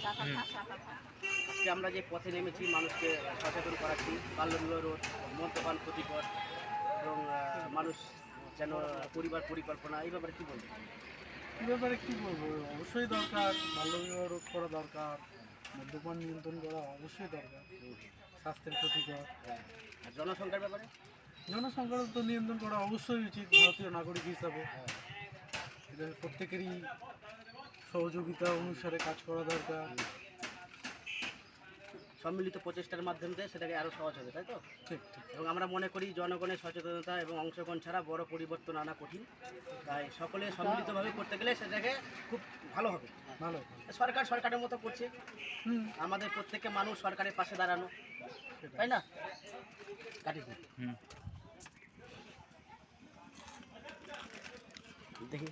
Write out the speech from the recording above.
আজকে আমরা যে পথে নেমেছি মানুষকে সচেতন করাচ্ছি, বাল্যবিবাহ রোধ, মদ্যপান ক্ষতিকর এবং মানুষ যেন পরিবার পরিকল্পনা, এই ব্যাপারে কী বলবো? এই ব্যাপারে কী বলবো, অবশ্যই দরকার। বাল্যবিবাহ রোধ করা দরকার, মদ্যপান নিয়ন্ত্রণ করা অবশ্যই দরকার, স্বাস্থ্যের ক্ষতিকর। আর জনসংখ্যার ব্যাপারে জনসংখ্যা তো নিয়ন্ত্রণ করা অবশ্যই উচিত ভারতীয় নাগরিক হিসাবে। এটা প্রত্যেকেরই সহযোগিতা অনুসারে কাজ করা দরকার। সম্মিলিত প্রচেষ্টার মাধ্যমে সেটাকে আরও সহজ হবে, তাই তো? ঠিক ঠিক। এবং আমরা মনে করি জনগণের সচেতনতা এবং অংশগ্রহণ ছাড়া বড় পরিবর্তন আনা কঠিন, তাই সকলে সম্মিলিতভাবে করতে গেলে সেটাকে খুব ভালো হবে। ভালো। সরকার সরকারের মতো করছে, আমাদের প্রত্যেককে মানুষ সরকারের পাশে দাঁড়ানো, তাই না? কাটিস না দেখি।